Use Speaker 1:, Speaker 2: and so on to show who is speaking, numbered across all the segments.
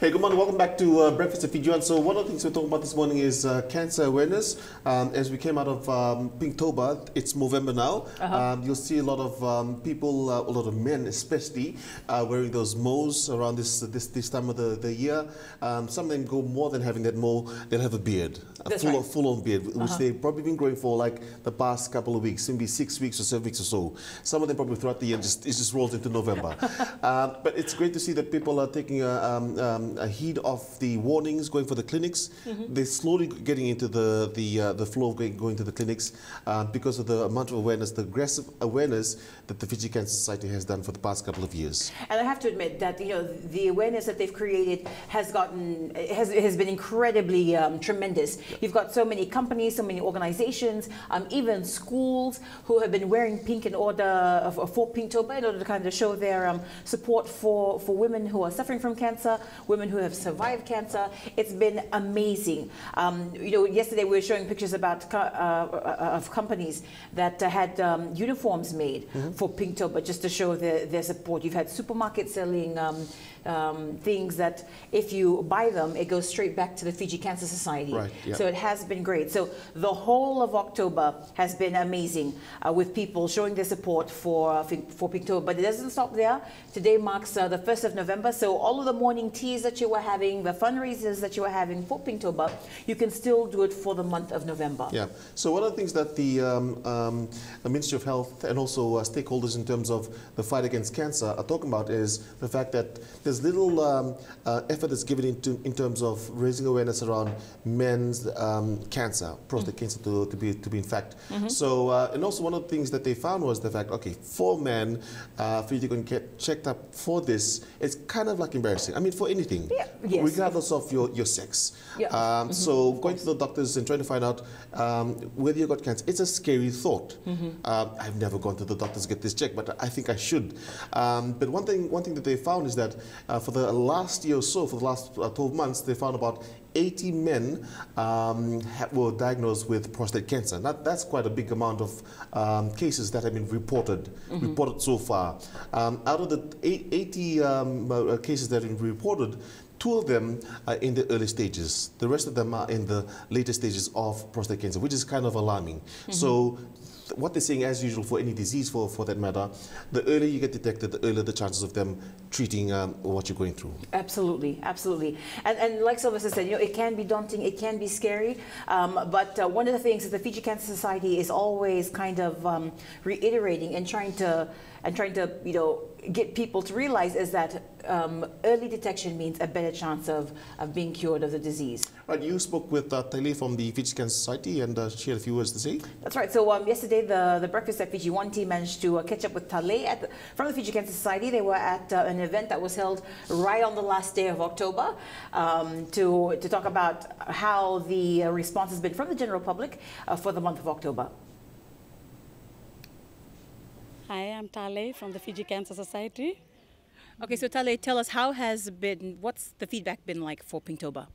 Speaker 1: Hey, good morning. Welcome back to Breakfast at Fiji. So one of the things we're talking about this morning is cancer awareness. As we came out of Pinktober, it's November now. You'll see a lot of people, a lot of men especially, wearing those mows around this time of the year. Some of them go more than having that mow. They'll have a beard, a full-on beard, which they've probably been growing for like the past couple of weeks, maybe 6 weeks or 7 weeks or so. Some of them probably throughout the year, it just rolls into November. But it's great to see that people are taking a heed of the warnings, going for the clinics. They're slowly getting into the flow of going to the clinics because of the amount of awareness, the aggressive awareness that the Fiji Cancer Society has done for the past couple of years.
Speaker 2: And I have to admit that the awareness that they've created has been incredibly tremendous. You've got so many companies, so many organizations, even schools who have been wearing pink in order for Pinktober in order to kind of show their support for women who are suffering from cancer, women who have survived cancer. It's been amazing. Yesterday we were showing pictures about of companies that had uniforms made for Pinktober just to show their support. You've had supermarkets selling things that if you buy them, it goes straight back to the Fiji Cancer Society.
Speaker 1: Right, yeah.
Speaker 2: So it has been great. So the whole of October has been amazing with people showing their support for Pinktober. But it doesn't stop there. Today marks the 1st of November. So all of the morning teas that you were having, the fundraisers that you were having for Pinktober, you can still do it for the month of November. Yeah.
Speaker 1: So one of the things that the Ministry of Health and also stakeholders in terms of the fight against cancer are talking about is the fact that there's little effort that's given in terms of raising awareness around men's cancer, prostate cancer to be in fact. So and also one of the things that they found was the fact, okay, for men, for you to go and get checked up for this, it's kind of like embarrassing. I mean, for anything, regardless of your sex. So going to the doctors and trying to find out whether you got cancer, it's a scary thought. I've never gone to the doctors to get this checked, but I think I should. But one thing that they found is that for the last year or so, for the last 12 months, they found about 80 men were diagnosed with prostate cancer. Now, that's quite a big amount of cases that have been reported so far. Out of the 80 cases that have been reported, 2 of them are in the early stages. The rest of them are in the later stages of prostate cancer, which is kind of alarming. So what they're saying, as usual, for any disease for that matter, the earlier you get detected, the earlier the chances of them treating what you're going through. Absolutely,
Speaker 2: absolutely. And like Sylvester said, it can be daunting, it can be scary, but one of the things that the Fiji Cancer Society is always kind of reiterating and trying to get people to realize is that early detection means a better chance of being cured of the disease.
Speaker 1: Right, you spoke with Taile from the Fiji Cancer Society and she had a few words to say.
Speaker 2: That's right. So yesterday the Breakfast at Fiji One team managed to catch up with Taile from the Fiji Cancer Society. They were at an event that was held right on the last day of October to talk about how the response has been from the general public for the month of October.
Speaker 3: Hi, I'm Taile from the Fiji Cancer Society.
Speaker 2: Okay, so Taile, tell us what's the feedback been like for Pinktober?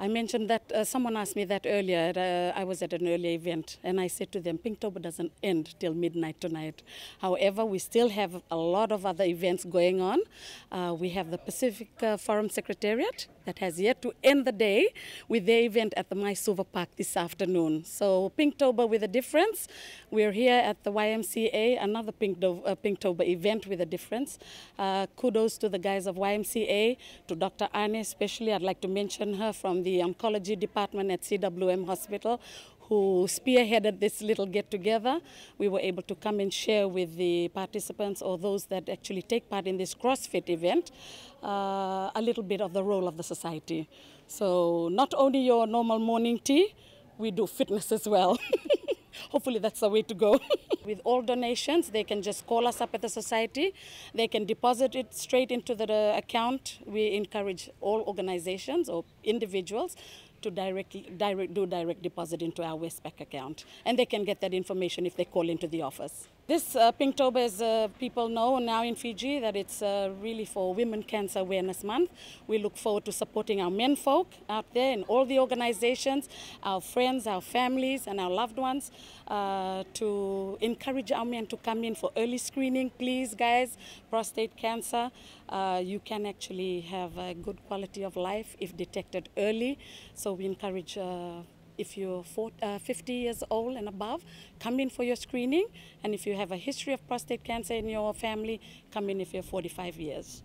Speaker 3: I mentioned that someone asked me that earlier. I was at an earlier event and I said to them, Pinktober doesn't end till midnight tonight. However, we still have a lot of other events going on. We have the Pacific Forum Secretariat that has yet to end the day with their event at the Maisuva Park this afternoon. So Pinktober with a difference. We're here at the YMCA, another Pinktober event with a difference. Kudos to the guys of YMCA, to Dr. Anne especially. I'd like to mention her from the oncology department at CWM Hospital, who spearheaded this little get-together. We were able to come and share with the participants or those that actually take part in this CrossFit event a little bit of the role of the society. So not only your normal morning tea, we do fitness as well. Hopefully that's the way to go. With all donations, they can just call us up at the society. They can deposit it straight into the account. We encourage all organizations or individuals to do direct deposit into our Westpac account. And they can get that information if they call into the office. This Pinktober, as people know now in Fiji, that it's really for Women Cancer Awareness Month. We look forward to supporting our men folk out there in all the organizations, our friends, our families, and our loved ones, to encourage our men to come in for early screening. Please, guys, prostate cancer, you can actually have a good quality of life if detected early. So we encourage if you're 50 years old and above, come in for your screening. And if you have a history of prostate cancer in your family, come in if you're 45 years.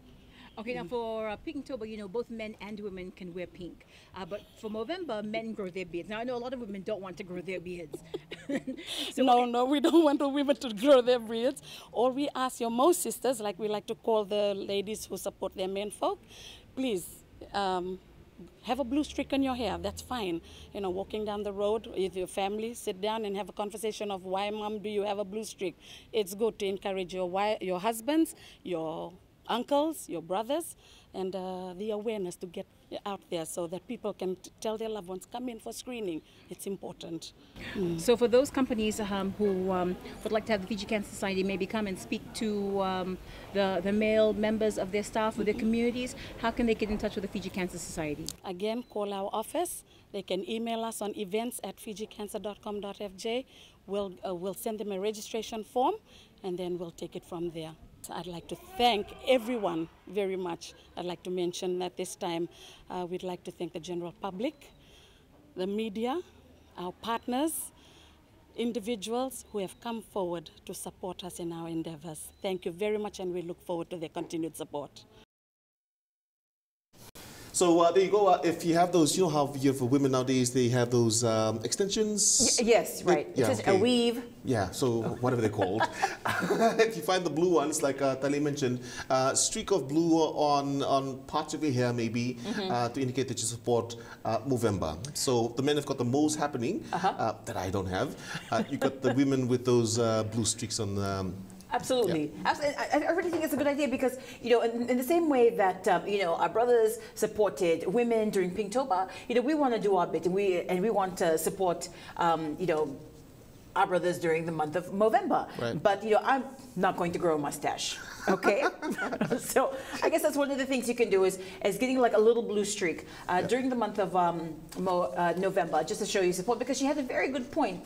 Speaker 2: Okay, now for Pinktober, you know, both men and women can wear pink. But for November, men grow their beards. Now, I know a lot of women don't want to grow their beards.
Speaker 3: So no, we don't want the women to grow their beards. Or we ask your most sisters, like we like to call the ladies who support their men folk, please, have a blue streak on your hair, that's fine. You know, walking down the road with your family, sit down and have a conversation of why, Mom, do you have a blue streak? It's good to encourage your husbands, your uncles, your brothers, and the awareness to get out there so that people can tell their loved ones, come in for screening. It's important.
Speaker 2: So for those companies who would like to have the Fiji Cancer Society maybe come and speak to the male members of their staff or their communities, how can they get in touch with the Fiji Cancer Society?
Speaker 3: Again, call our office. They can email us on events@fijicancer.com.fj. We'll send them a registration form, and then we'll take it from there. I'd like to thank everyone very much. I'd like to mention at this time, we'd like to thank the general public, the media, our partners, individuals who have come forward to support us in our endeavors. Thank you very much, and we look forward to their continued support.
Speaker 1: So there you go. If you have those, you know how for women nowadays they have those extensions.
Speaker 2: Yes, right.
Speaker 1: Yeah,
Speaker 2: it's just a weave.
Speaker 1: Yeah, so whatever they're called. If you find the blue ones, like Tali mentioned, streak of blue on parts of your hair maybe to indicate that you support Movember. So the men have got the most happening that I don't have. You got the women with those blue streaks on.
Speaker 2: Absolutely. Yeah. I really think it's a good idea because, you know, in the same way that, you know, our brothers supported women during Pinktober, you know, we want to do our bit and we want to support, you know, our brothers during the month of November. Right. But, you know, I'm not going to grow a mustache. Okay, so I guess that's one of the things you can do is getting like a little blue streak during the month of November, just to show you support, because she had a very good point.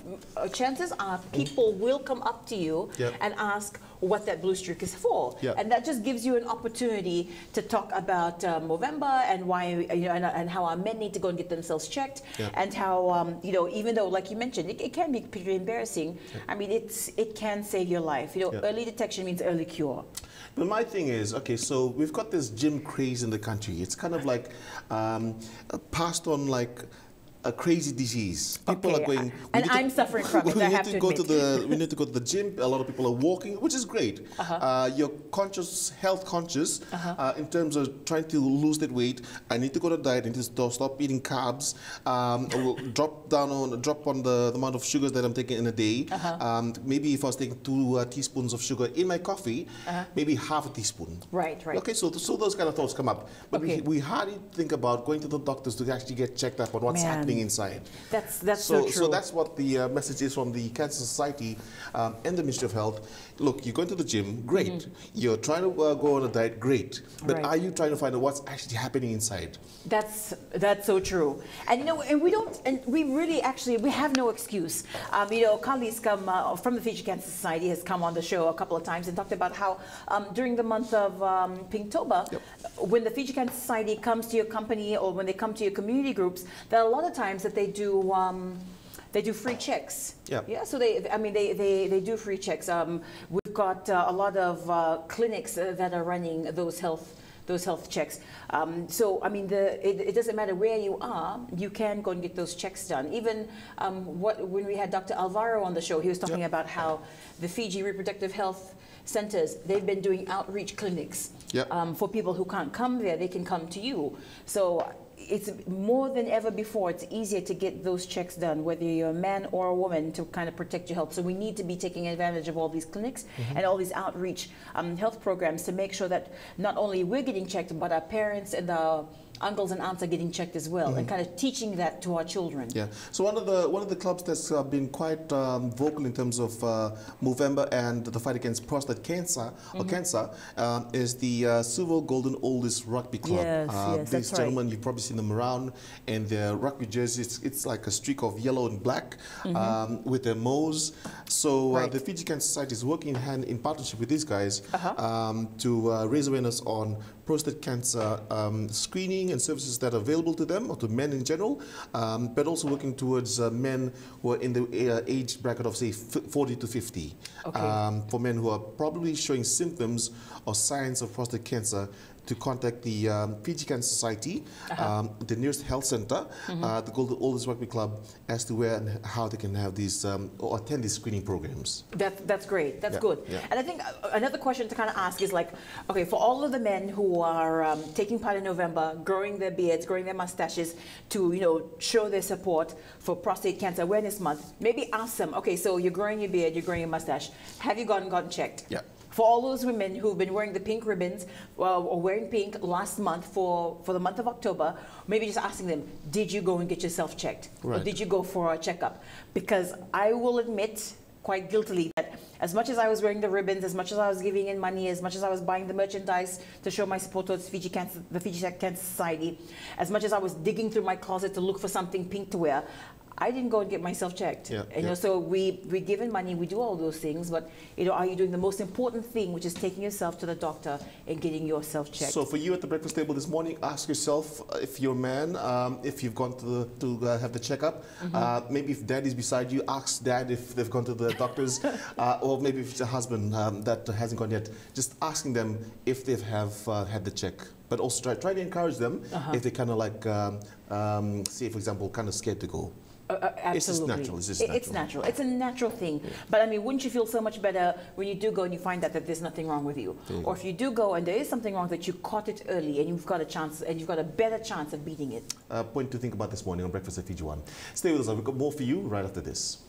Speaker 2: Chances are people will come up to you and ask what that blue streak is for, and that just gives you an opportunity to talk about Movember and why, you know, and how our men need to go and get themselves checked, and how you know, even though like you mentioned, it can be pretty embarrassing. I mean, it can save your life. You know, early detection means early cure.
Speaker 1: But my thing is, okay, so we've got this gym craze in the country. It's kind of like passed on like a crazy disease. People are going...
Speaker 2: And I'm suffering from it, I have to admit.
Speaker 1: We need to go to the gym. A lot of people are walking, which is great. You're conscious, health conscious, in terms of trying to lose that weight. I need to go to diet. I need to stop eating carbs. Drop on the amount of sugars that I'm taking in a day. Maybe if I was taking 2 teaspoons of sugar in my coffee, maybe half a teaspoon.
Speaker 2: Right, right.
Speaker 1: Okay, so those kind of thoughts come up. But we hardly think about going to the doctors to actually get checked up on what's happening inside.
Speaker 2: That's so true.
Speaker 1: So that's what the message is from the Cancer Society and the Ministry of Health. Look, you're going to the gym, great. You're trying to go on a diet, great. But are you trying to find out what's actually happening inside?
Speaker 2: That's so true. And you know, and we really actually have no excuse. You know, colleagues come from the Fiji Cancer Society has come on the show a couple of times and talked about how during the month of Pinktober, when the Fiji Cancer Society comes to your company or when they come to your community groups, there are a lot of times that they do free checks. Yeah. So they do free checks. We've got a lot of clinics that are running those health checks. So I mean, it doesn't matter where you are, you can go and get those checks done. Even when we had Dr. Alvaro on the show, he was talking about how the Fiji Reproductive Health Centers, they've been doing outreach clinics for people who can't come there. They can come to you. So it's more than ever before, it's easier to get those checks done, whether you're a man or a woman, to kind of protect your health. So we need to be taking advantage of all these clinics and all these outreach health programs to make sure that not only we're getting checked, but our parents and our uncles and aunts are getting checked as well, and kind of teaching that to our children.
Speaker 1: Yeah. So one of the clubs that's been quite vocal in terms of Movember and the fight against prostate cancer or cancer is the Silver Golden Oldies Rugby Club.
Speaker 2: Yes, yes,
Speaker 1: these
Speaker 2: that's
Speaker 1: gentlemen, you've probably seen them around, and their rugby jerseys, it's like a streak of yellow and black with their mows. So the Fiji Cancer Society is working in partnership with these guys to raise awareness on prostate cancer screening and services that are available to them, or to men in general, but also working towards men who are in the age bracket of, say, 40 to 50. For men who are probably showing symptoms or signs of prostate cancer, to contact the Fiji Cancer Society, the nearest health center, the Golden Oldies Rugby Club, as to where and how they can have these or attend these screening programs.
Speaker 2: That's great. That's good.
Speaker 1: Yeah.
Speaker 2: And I think another question to kind of ask is like, okay, for all of the men who are taking part in November, growing their beards, growing their mustaches, to show their support for Prostate Cancer Awareness Month, maybe ask them, okay, so you're growing your beard, you're growing your mustache, have you gotten checked?
Speaker 1: Yeah.
Speaker 2: For all those women who've been wearing the pink ribbons or wearing pink last month for the month of October, maybe just asking them, did you go and get yourself checked? Or did you go for a checkup? Because I will admit quite guiltily that as much as I was wearing the ribbons, as much as I was giving in money, as much as I was buying the merchandise to show my support towards the Fiji Cancer Society, as much as I was digging through my closet to look for something pink to wear, I didn't go and get myself checked. So we give in money, we do all those things, but are you doing the most important thing, which is taking yourself to the doctor and getting yourself checked? So
Speaker 1: for you at the breakfast table this morning, ask yourself, if you're a man, if you've gone to have the checkup, maybe if dad is beside you, ask dad if they've gone to the doctors, or maybe if it's a husband that hasn't gone yet, just asking them if they have had the check. But also try to encourage them if they kind of like, say for example, kind of scared to go.
Speaker 2: Absolutely.
Speaker 1: It's natural.
Speaker 2: It's a natural thing. Yeah. But I mean, wouldn't you feel so much better when you do go and you find out that there's nothing wrong with you? Or if you do go and there is something wrong, that you caught it early and you've got a chance, and you've got a better chance of beating it.
Speaker 1: Point to think about this morning on Breakfast at Fiji One. Stay with us. We've got more for you right after this.